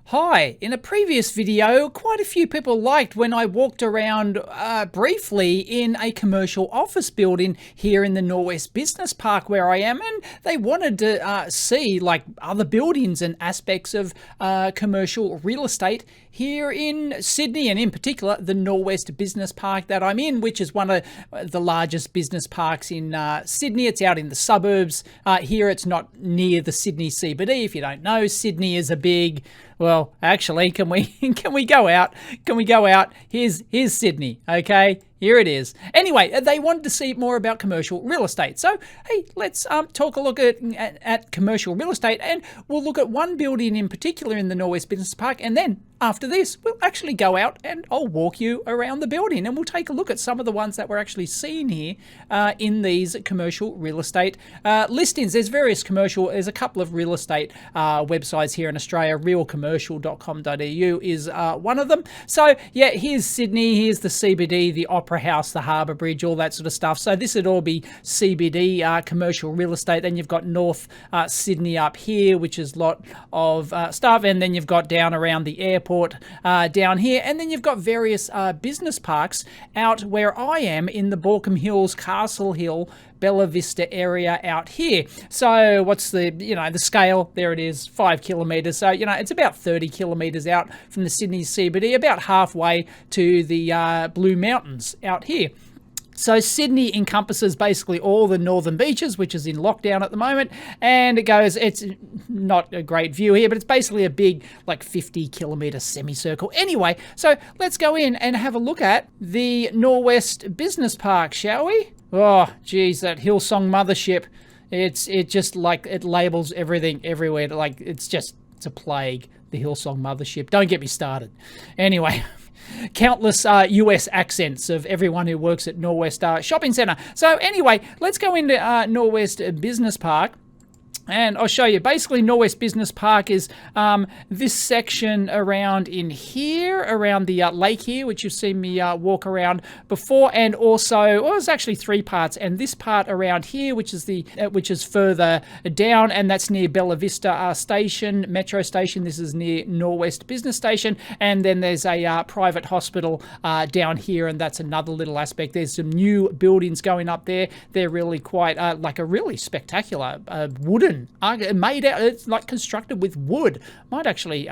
Hi, in a previous video, quite a few people liked when I walked around briefly in a commercial office building here in the Norwest Business Park where I am, and they wanted to see like other buildings and aspects of commercial real estate here in Sydney, and in particular the Norwest Business Park that I'm in, which is one of the largest business parks in Sydney. It's out in the suburbs. Here it's not near the Sydney CBD. If you don't know, Sydney is a big... Well, actually, can we go out? Can we go out? Here's Sydney, okay? Here it is. Anyway, they wanted to see more about commercial real estate. So, hey, let's talk a look at commercial real estate, and we'll look at one building in particular in the Norwest Business Park, and then after this, we'll actually go out and I'll walk you around the building, and we'll take a look at some of the ones that we're actually seeing here in these commercial real estate listings. There's a couple of real estate websites here in Australia. Realcommercial.com.au is one of them. So yeah, here's Sydney, here's the CBD, the Opera House, the Harbour Bridge, all that sort of stuff. So this would all be CBD commercial real estate. Then you've got North Sydney up here, which is a lot of stuff, and then you've got down around the airport down here, and then you've got various business parks out where I am in the Borkham Hills, Castle Hill, Bella Vista area out here. So what's the scale? There it is, 5 kilometers. So it's about 30 kilometers out from the Sydney CBD, about halfway to the Blue Mountains out here. So Sydney encompasses basically all the northern beaches, which is in lockdown at the moment, and it's not a great view here, but it's basically a big, like 50-kilometer semicircle. Anyway, so let's go in and have a look at the Norwest Business Park, shall we? Oh, geez, that Hillsong mothership. It just like, it labels everything everywhere. Like, it's a plague, the Hillsong mothership. Don't get me started. Anyway... Countless US accents of everyone who works at Norwest Shopping Centre. So anyway, let's go into Norwest Business Park. And I'll show you. Basically, Norwest Business Park is this section around in here, around the lake here, which you've seen me walk around before, and also, well, it's actually three parts. And this part around here, which is further down, and that's near Bella Vista Station, Metro Station. This is near Norwest Business Station, and then there's a private hospital down here, and that's another little aspect. There's some new buildings going up there. They're really quite like a really spectacular wooden. Made out, it's like constructed with wood. Might actually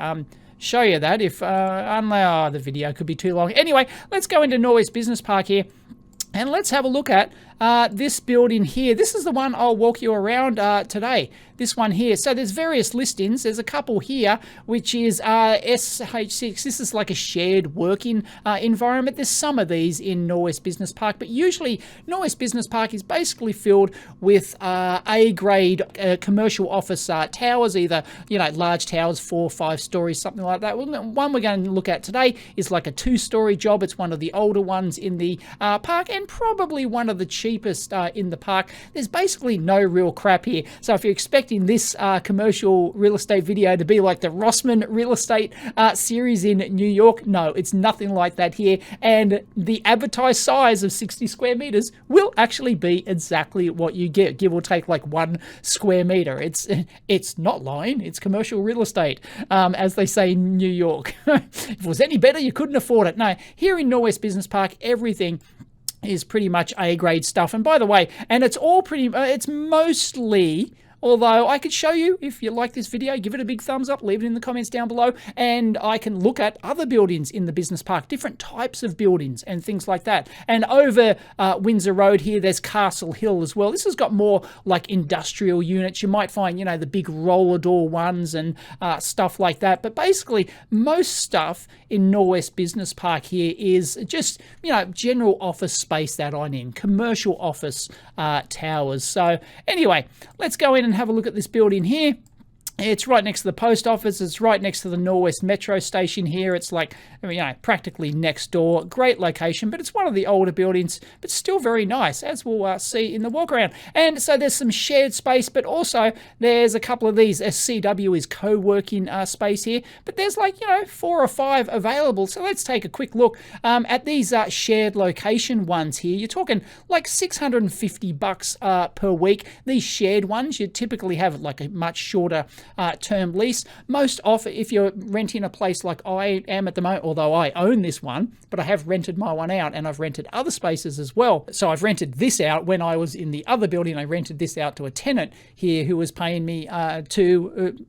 show you that if the video could be too long. Anyway, let's go into Norwest Business Park here, and let's have a look at this building here. This is the one I'll walk you around today. This one here. So there's various listings. There's a couple here, which is SH6. This is like a shared working environment. There's some of these in Norwest Business Park, but usually Norwest Business Park is basically filled with A-grade commercial office towers, either large towers, 4 or 5 stories, something like that. One we're going to look at today is like a 2-story job. It's one of the older ones in the park, and probably one of the cheapest in the park. There's basically no real crap here. So if you're expecting this commercial real estate video to be like the Rossman real estate series in New York, no, it's nothing like that here. And the advertised size of 60 square meters will actually be exactly what you get, give or take like 1 square meter. It's not lying. It's commercial real estate, as they say in New York. If it was any better, you couldn't afford it. No, here in Norwest Business Park, everything is pretty much A-grade stuff. And by the way, and it's all it's mostly... Although I could show you, if you like this video, give it a big thumbs up, leave it in the comments down below, and I can look at other buildings in the business park, different types of buildings and things like that. And over Windsor Road here, there's Castle Hill as well. This has got more like industrial units. You might find, the big roller door ones and stuff like that. But basically, most stuff in Norwest Business Park here is just, general office space that I'm in, commercial office towers. So anyway, let's go in and have a look at this building here. It's right next to the post office. It's right next to the Norwest Metro Station here. It's like, practically next door. Great location, but it's one of the older buildings, but still very nice, as we'll see in the walk around. And so there's some shared space, but also there's a couple of these. CW is co-working space here, but there's like, 4 or 5 available. So let's take a quick look at these shared location ones here. You're talking like $650 per week. These shared ones, you typically have like a much shorter term lease. Most often, if you're renting a place like I am at the moment, although I own this one, but I have rented my one out, and I've rented other spaces as well. So I've rented this out when I was in the other building. I rented this out to a tenant here who was paying me to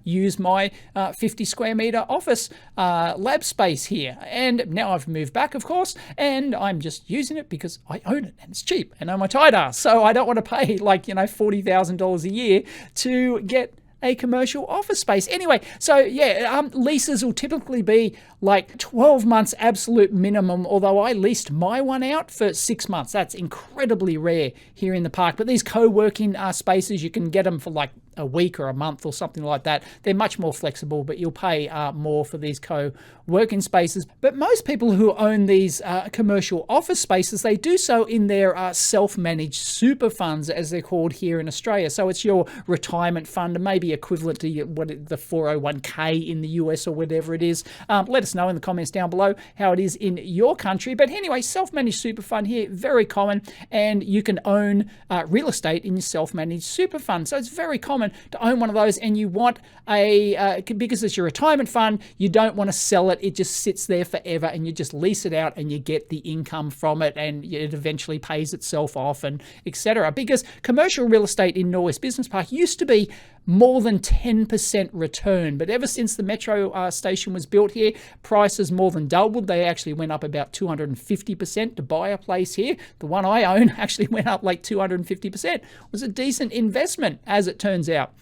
use my 50 square meter office lab space here. And now I've moved back, of course, and I'm just using it because I own it and it's cheap and I'm a tight ass. So I don't want to pay $40,000 a year to get a commercial office space. Anyway, so yeah, leases will typically be like 12 months absolute minimum, although I leased my one out for 6 months. That's incredibly rare here in the park. But these co-working spaces, you can get them for like a week or a month or something like that. They're much more flexible, but you'll pay more for these co-working spaces. But most people who own these commercial office spaces, they do so in their self-managed super funds, as they're called here in Australia. So it's your retirement fund, maybe equivalent to the 401k in the US or whatever it is. Let us know in the comments down below how it is in your country. But anyway, self-managed super fund here, very common, and you can own real estate in your self-managed super fund. So it's very common to own one of those, and you want because it's your retirement fund, you don't want to sell it. It just sits there forever, and you just lease it out and you get the income from it, and it eventually pays itself off, and etc. Because commercial real estate in Norwest Business Park used to be more than 10% return, but ever since the metro station was built here, prices more than doubled. They actually went up about 250% to buy a place here. The one I own actually went up like 250%. It was a decent investment, as it turns out.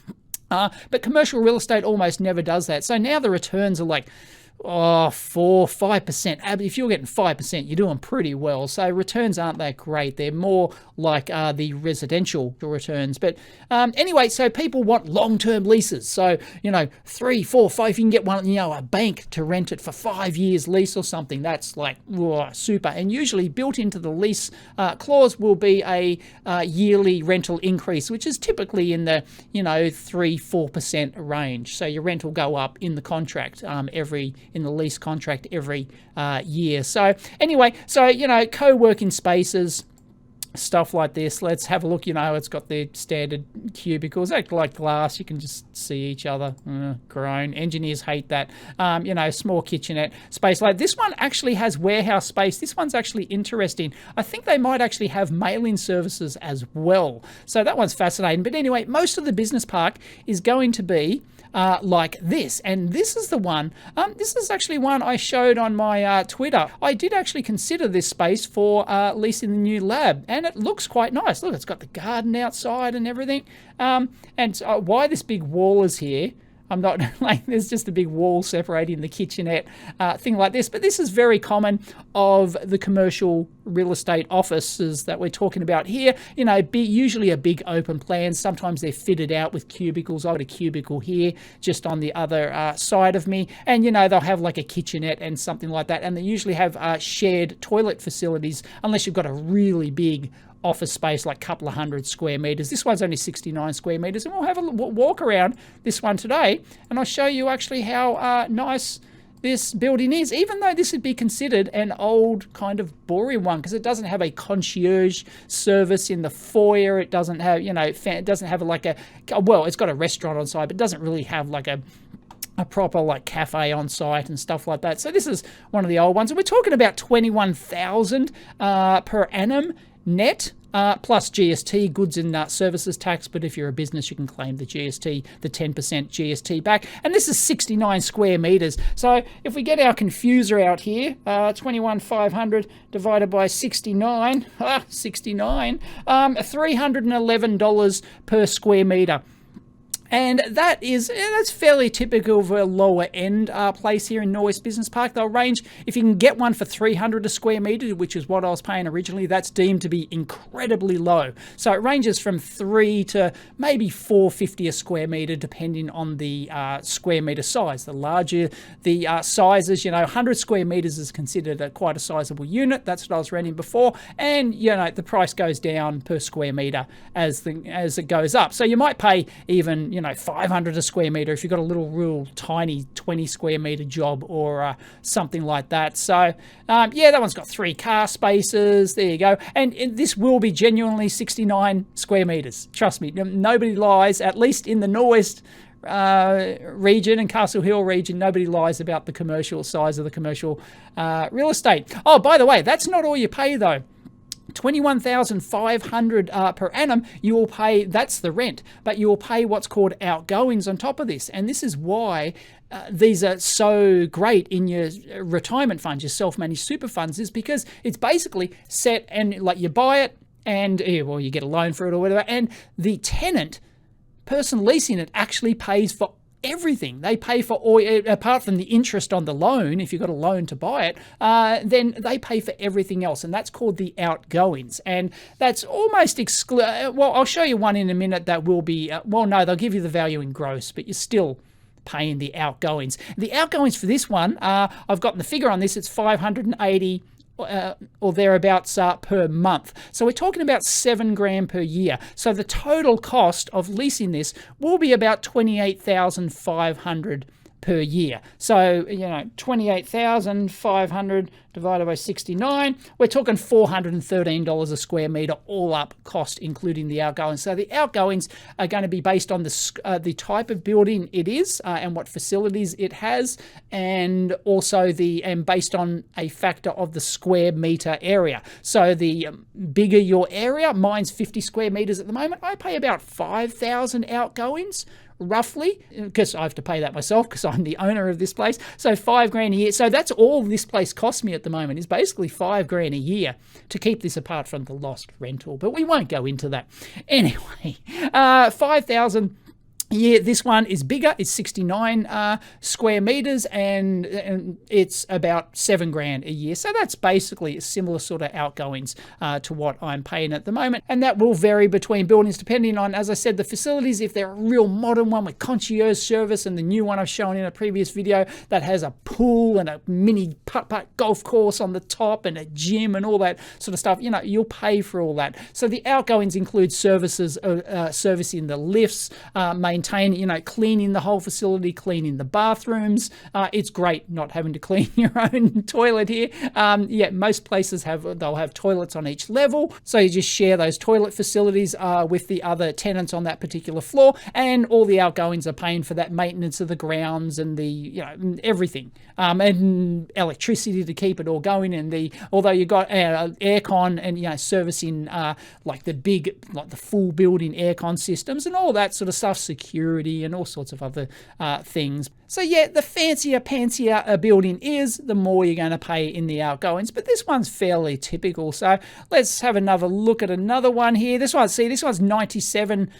But commercial real estate almost never does that. So now the returns are like 4-5%. If you're getting 5%, you're doing pretty well. So returns aren't that great. They're more like the residential returns. But anyway, so people want long-term leases. So 3, 4, 5. If you can get one, a bank to rent it for 5 years lease or something, that's like super. And usually built into the lease clause will be a yearly rental increase, which is typically in the 3-4% range. So your rent will go up in the contract in the lease contract every year. So anyway, co-working spaces, stuff like this. Let's have a look. It's got the standard cubicles, act like glass. You can just see each other. Groan. Engineers hate that. Small kitchenette space. Like this one actually has warehouse space. This one's actually interesting. I think they might actually have mail-in services as well. So that one's fascinating. But anyway, most of the business park is going to be like this, and this is the one. This is actually one I showed on my Twitter. I did actually consider this space for leasing the new lab, and it looks quite nice. Look, it's got the garden outside and everything. And why this big wall is here, I'm not like, there's just a big wall separating the kitchenette, thing like this. But this is very common of the commercial real estate offices that we're talking about here. Usually a big open plan. Sometimes they're fitted out with cubicles. I've got a cubicle here just on the other side of me. And, they'll have like a kitchenette and something like that. And they usually have shared toilet facilities, unless you've got a really big office space, like a couple of 100 square meters. This one's only 69 square meters, and we'll have a walk around this one today, and I'll show you actually how nice this building is, even though this would be considered an old kind of boring one, because it doesn't have a concierge service in the foyer. It doesn't have, it doesn't have it's got a restaurant on site, but it doesn't really have like a proper like cafe on site and stuff like that. So this is one of the old ones, and we're talking about $21,000 per annum net, plus GST, goods and services tax. But if you're a business, you can claim the GST, the 10% GST back. And this is 69 square meters. So if we get our confuser out here, 21,500 divided by 69, $311 per square meter. And that's fairly typical of a lower end place here in Norwest Business Park. They'll range, if you can get one for $300 a square meter, which is what I was paying originally, that's deemed to be incredibly low. So it ranges from $3 to maybe $4.50 a square meter, depending on the square meter size. The larger the sizes, 100 square meters is considered quite a sizable unit. That's what I was renting before. And, the price goes down per square meter as it goes up. So you might pay even, $500 a square meter if you've got a little real tiny 20 square meter job or something like that. So that one's got 3 car spaces. There you go. And this will be genuinely 69 square meters. Trust me, nobody lies, at least in the Norwest region and Castle Hill region, nobody lies about the commercial size of the commercial real estate. Oh, by the way, that's not all you pay though. 21,500 per annum, you will pay, that's the rent, but you will pay what's called outgoings on top of this. And this is why these are so great in your retirement funds, your self-managed super funds, is because it's basically set and like you buy it and, well, you get a loan for it or whatever, and the tenant, person leasing it, actually pays for everything. They pay for all, apart from the interest on the loan, if you've got a loan to buy it, then they pay for everything else, and that's called the outgoings. And that's almost well, I'll show you one in a minute that will be, well, no, they'll give you the value in gross, but you're still paying the outgoings. The outgoings for this one, I've gotten the figure on this, it's 580 or thereabouts per month. So we're talking about $7,000 per year. So the total cost of leasing this will be about $28,500 per year. So, 28,500 divided by 69, we're talking $413 a square meter all up cost, including the outgoings. So the outgoings are going to be based on the type of building it is and what facilities it has, and also based on a factor of the square meter area. So the bigger your area, mine's 50 square meters at the moment, I pay about 5,000 outgoings roughly, because I have to pay that myself because I'm the owner of this place. So $5,000 a year. So that's all this place costs me at the moment, is basically $5,000 a year to keep this, apart from the lost rental. But we won't go into that. Anyway, 5,000. Yeah, this one is bigger. It's 69 square meters, and it's about $7,000 a year. So that's basically a similar sort of outgoings to what I'm paying at the moment. And that will vary between buildings depending on, as I said, the facilities. If they're a real modern one with concierge service, and the new one I've shown in a previous video that has a pool and a mini putt-putt golf course on the top and a gym and all that sort of stuff, you'll pay for all that. So the outgoings include services, servicing the lifts, maintaining, cleaning the whole facility, cleaning the bathrooms. It's great not having to clean your own toilet here. Most places they'll have toilets on each level, so you just share those toilet facilities with the other tenants on that particular floor, and all the outgoings are paying for that maintenance of the grounds and the everything, and electricity to keep it all going, and although you got aircon and servicing like the full building aircon systems and all that sort of stuff, security and all sorts of other things. So yeah, the fancier, pantsier a building is, the more you're going to pay in the outgoings. But this one's fairly typical. So let's have another look at another one here. This one's 97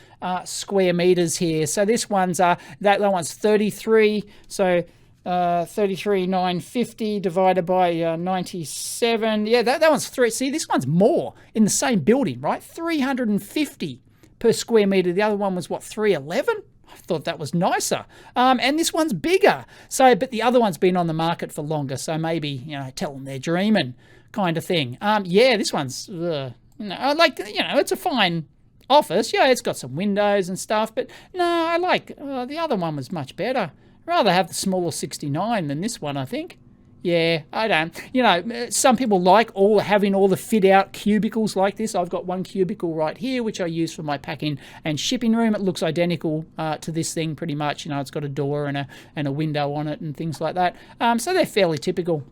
square meters here. So this one's that one's 33. So 33,950 divided by 97. Yeah, that one's 3. See, this one's more in the same building, right? 350 per square meter. The other one was what, 311? I thought that was nicer. And this one's bigger. So, but the other one's been on the market for longer. So maybe, tell them they're dreaming kind of thing. Yeah, this one's, it's a fine office. Yeah, it's got some windows and stuff. But no, I like, the other one was much better. I'd rather have the smaller 69 than this one, I think. Yeah, I don't. Some people like having all the fit-out cubicles like this. I've got one cubicle right here, which I use for my packing and shipping room. It looks identical to this thing pretty much. It's got a door and a window on it and things like that. So they're fairly typical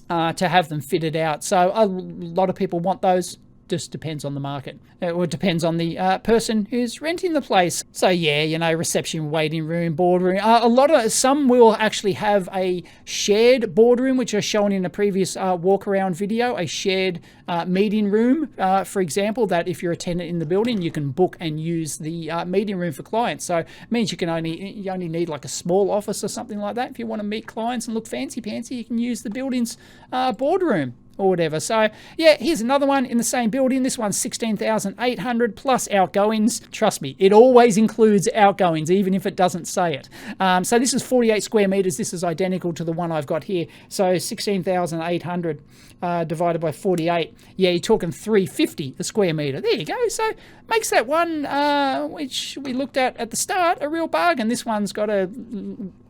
to have them fitted out. So a lot of people want those. Just depends on the market, or it depends on the person who's renting the place. So yeah, reception, waiting room, boardroom. Some will actually have a shared boardroom, which are shown in a previous walk around video. A shared meeting room, for example, that if you're a tenant in the building, you can book and use the meeting room for clients. So it means you only need like a small office or something like that. If you want to meet clients and look fancy pantsy, you can use the building's boardroom or whatever. So yeah, here's another one in the same building. This one's 16,800 plus outgoings. Trust me, it always includes outgoings, even if it doesn't say it. So this is 48 square meters. This is identical to the one I've got here. So 16,800 divided by 48. Yeah, you're talking 350 a square meter. There you go. So makes that one, which we looked at the start, a real bargain. This one's got a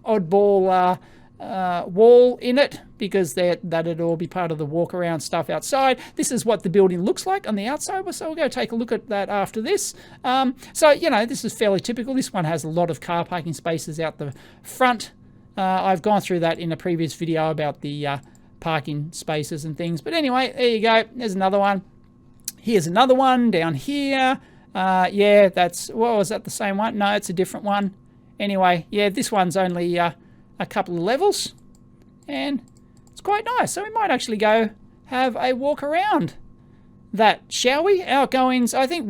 oddball wall in it, because that'd all be part of the walk around stuff outside. This is what the building looks like on the outside, so we'll go take a look at that after this. So this is fairly typical. This one has a lot of car parking spaces out the front. I've gone through that in a previous video about the parking spaces and things, but anyway, there you go. There's another one. Here's another one down here. Yeah, was that the same one? No, it's a different one. Anyway, yeah, this one's only a couple of levels, and it's quite nice. So we might actually go have a walk around that, shall we? Outgoings, I think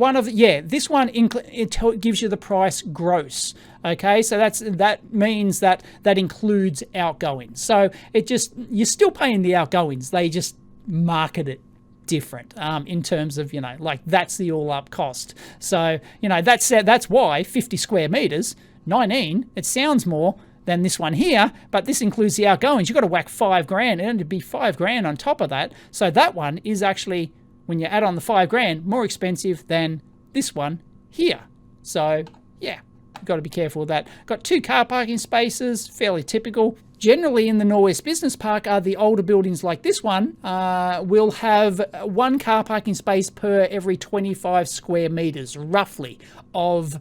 this one it gives you the price gross. Okay, so that means that includes outgoings. So you're still paying the outgoings. They just market it different in terms of, like that's the all-up cost. So, that's why 50 square meters, 19, it sounds more than this one here, but this includes the outgoings. You've got to whack $5,000, and it'd be $5,000 on top of that. So that one is actually, when you add on the $5,000, more expensive than this one here. So yeah, you've got to be careful with that. Got 2 car parking spaces, fairly typical. Generally in the Norwest Business Park, the older buildings like this one will have 1 car parking space per every 25 square meters, roughly, of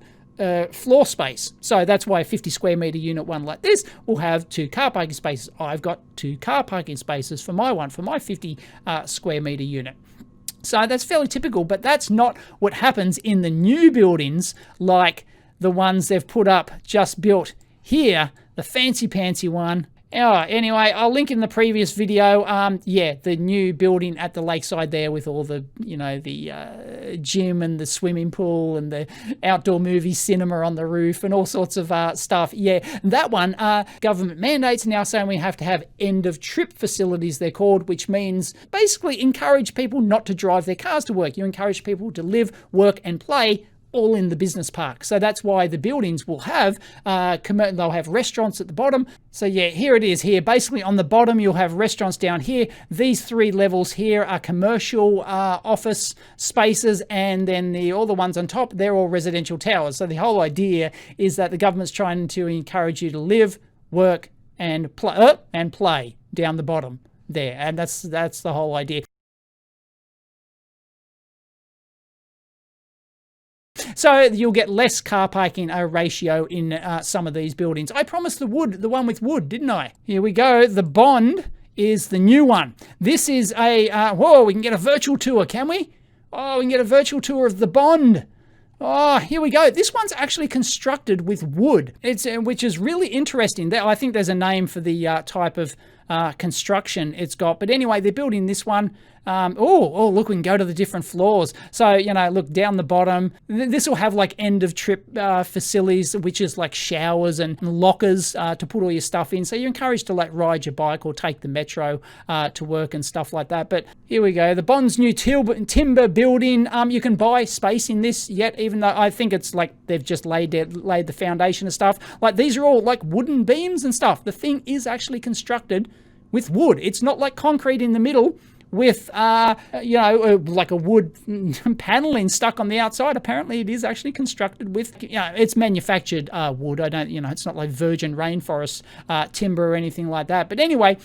floor space. So that's why a 50 square meter unit one like this will have 2 car parking spaces. I've got 2 car parking spaces for my one, for my 50 square meter unit. So that's fairly typical, but that's not what happens in the new buildings like the ones they've put up, just built here, the fancy one. Anyway, I'll link in the previous video, the new building at the lakeside there with all the, the gym and the swimming pool and the outdoor movie cinema on the roof and all sorts of stuff. Yeah, that one, government mandates now saying we have to have end-of-trip facilities, they're called, which means basically encourage people not to drive their cars to work. You encourage people to live, work, and play all in the business park. So that's why the buildings will have, they'll have restaurants at the bottom. So yeah, here it is here. Basically on the bottom, you'll have restaurants down here. These 3 levels here are commercial office spaces, and then all the ones on top, they're all residential towers. So the whole idea is that the government's trying to encourage you to live, work, and play down the bottom there. And that's the whole idea. So you'll get less car parking ratio in some of these buildings. I promised the one with wood, didn't I? Here we go. The Bond is the new one. This is we can get a virtual tour, can we? Oh, we can get a virtual tour of the Bond. Oh, here we go. This one's actually constructed with wood, which is really interesting. I think there's a name for the type of construction it's got. But anyway, they're building this one. Look, we can go to the different floors. So, look down the bottom. This will have like end-of-trip facilities, which is like showers and lockers to put all your stuff in. So you're encouraged to like ride your bike or take the metro to work and stuff like that. But here we go. The Bond's new timber building. You can buy space in this yet, even though I think it's like they've just laid the foundation and stuff. Like these are all like wooden beams and stuff. The thing is actually constructed with wood. It's not like concrete in the middle with like a wood paneling stuck on the outside. Apparently it is actually constructed with, it's manufactured wood. I don't, it's not like virgin rainforest timber or anything like that. But anyway,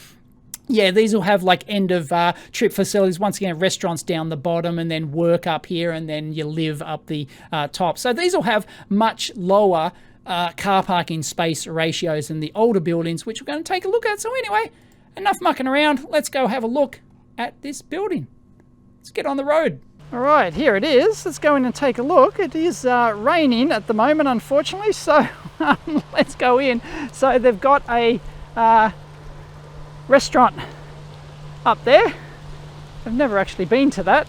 yeah, these will have like end of trip facilities. Once again, restaurants down the bottom, and then work up here, and then you live up the top. So these will have much lower car parking space ratios than the older buildings, which we're going to take a look at. So anyway, enough mucking around. Let's go have a look at this building. Let's get on the road. All right, here it is. Let's go in and take a look. It is raining at the moment, unfortunately, so let's go in. So they've got a restaurant up there. I've never actually been to that.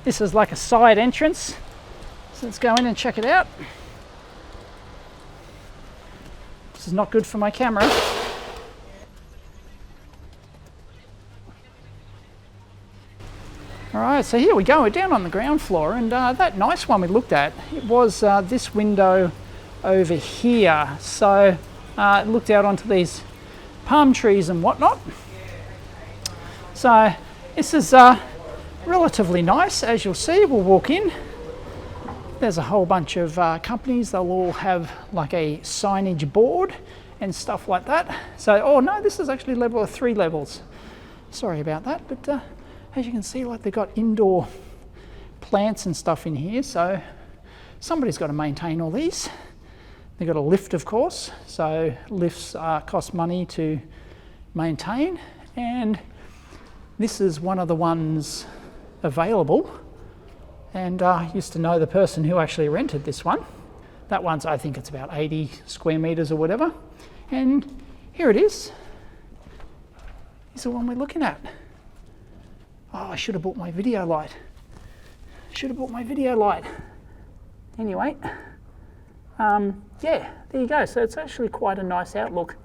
This is like a side entrance. So let's go in and check it out. This is not good for my camera. All right, so here we go. We're down on the ground floor, and that nice one we looked at, it was this window over here. So it looked out onto these palm trees and whatnot. So this is relatively nice, as you'll see. We'll walk in. There's a whole bunch of companies. They'll all have like a signage board, and stuff like that. So, oh no, this is actually level of 3 levels. Sorry about that, but as you can see, like they've got indoor plants and stuff in here, so somebody's got to maintain all these. They've got a lift, of course, so lifts cost money to maintain, and this is one of the ones available, and I used to know the person who actually rented this one. That one's, I think it's about 80 square meters or whatever, and here it is. Here's the one we're looking at. Oh, I should have bought my video light. Anyway, yeah, there you go. So it's actually quite a nice outlook.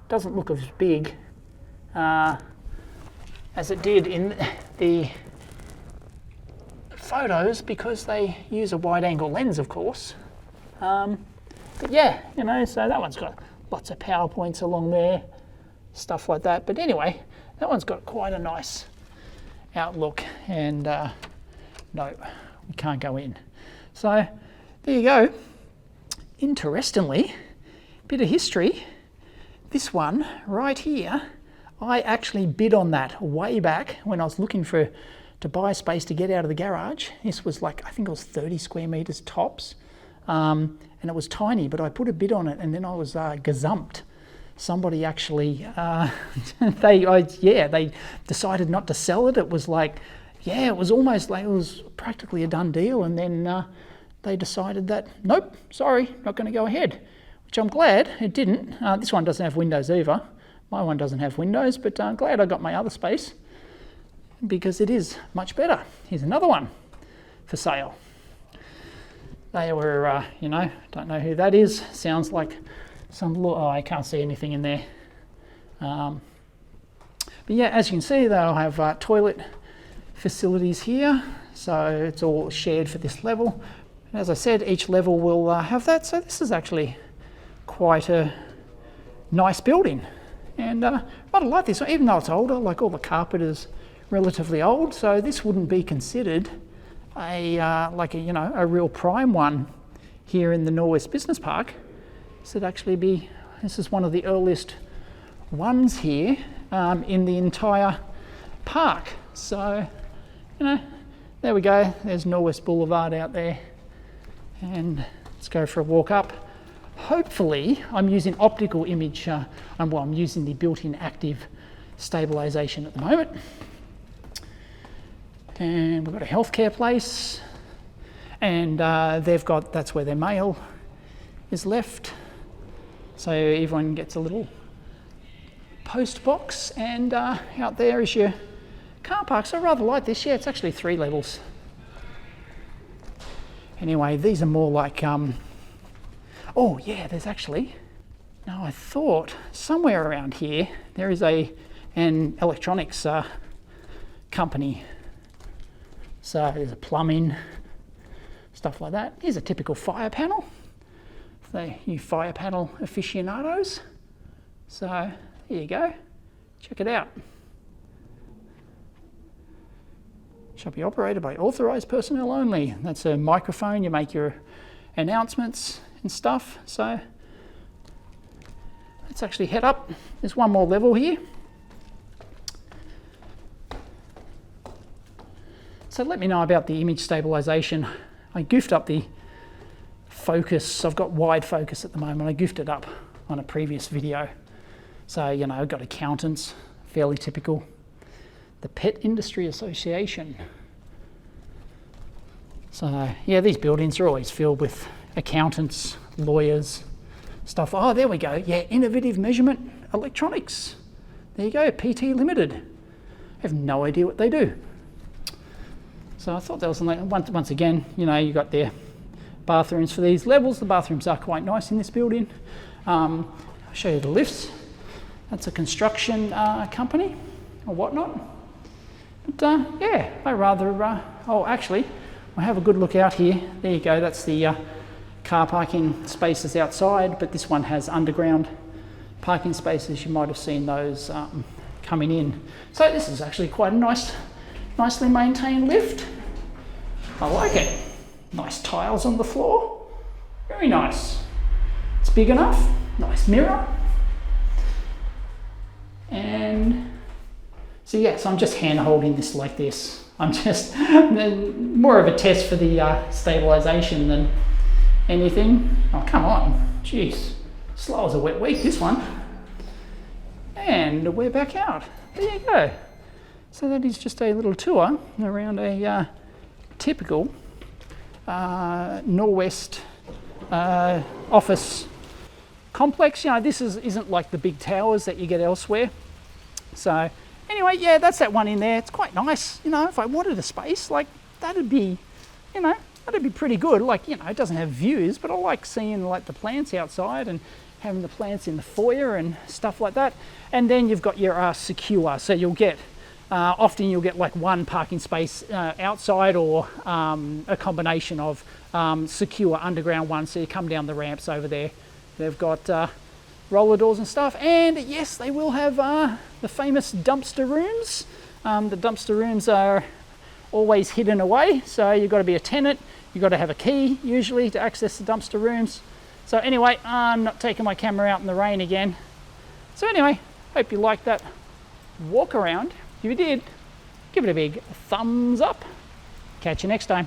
Doesn't look as big as it did in the photos because they use a wide angle lens, of course. But yeah, you know, so that one's got lots of PowerPoints along there, stuff like that. But anyway, that one's got quite a nice outlook, and no, we can't go in. So there you go. Interestingly, bit of history, this one right here, I actually bid on that way back when I was looking to buy space to get out of the garage. This was like, I think it was 30 square meters tops, and it was tiny, but I put a bid on it, and then I was gazumped. Somebody actually, they decided not to sell it. It was like, yeah, it was almost like it was practically a done deal, and then they decided that, nope, sorry, not going to go ahead, which I'm glad it didn't. This one doesn't have windows either. My one doesn't have windows, but I'm glad I got my other space because it is much better. Here's another one for sale. They were, you know, don't know who that is. Sounds like some, oh, I can't see anything in there. But yeah, as you can see, they'll have toilet facilities here. So it's all shared for this level. And as I said, each level will have that. So this is actually quite a nice building. And I like this, even though it's older, like all the carpet is relatively old. So this wouldn't be considered you know, a real prime one here in the Norwest Business Park. This is one of the earliest ones here in the entire park. So, you know, there we go. There's Norwest Boulevard out there. And let's go for a walk up. Hopefully, I'm using optical image, I'm using the built-in active stabilization at the moment. And we've got a healthcare place, and that's where their mail is left. So everyone gets a little post box, and out there is your car park. So I rather like this. Yeah, it's actually 3 levels. Anyway, these are more like, oh yeah, there's actually, now I thought somewhere around here there is an electronics company. So there's a plumbing, stuff like that. Here's a typical fire panel. You fire panel aficionados. So there you go. Check it out. Shall be operated by authorised personnel only. That's a microphone. You make your announcements and stuff. So let's actually head up. There's one more level here. So let me know about the image stabilization. I goofed up the focus. I've got wide focus at the moment. I goofed it up on a previous video. So, you know, I've got accountants, fairly typical. The Pet Industry Association. So, yeah, these buildings are always filled with accountants, lawyers, stuff. Oh, there we go. Yeah, Innovative Measurement Electronics. There you go, PT Limited. I have no idea what they do. So I thought that was, once again, you know, you got their bathrooms for these levels. The bathrooms are quite nice in this building. I'll show you the lifts. That's a construction company or whatnot. But yeah, I rather, oh actually, I'll have a good look out here. There you go, that's the car parking spaces outside, but this one has underground parking spaces. You might have seen those coming in. So this is actually quite a nicely maintained lift. I like it. Nice tiles on the floor. Very nice. It's big enough. Nice mirror. So yes, I'm just hand holding this like this. I'm just more of a test for the stabilization than anything. Oh, come on. Jeez. Slow as a wet week, this one. And we're back out. There you go. So that is just a little tour around a typical Norwest office complex. You know, this isn't like the big towers that you get elsewhere. So anyway, yeah, that's that one in there. It's quite nice. You know, if I wanted a space, like that'd be, you know, that'd be pretty good. Like, you know, it doesn't have views, but I like seeing like the plants outside and having the plants in the foyer and stuff like that. And then you've got your secure. So you'll get, often you'll get like one parking space outside, or a combination of secure underground ones. So you come down the ramps over there. They've got roller doors and stuff. And yes, they will have the famous dumpster rooms. The dumpster rooms are always hidden away. So you've got to be a tenant. You've got to have a key usually to access the dumpster rooms. So anyway, I'm not taking my camera out in the rain again. So anyway, hope you liked that walk around. If you did, give it a big thumbs up. Catch you next time.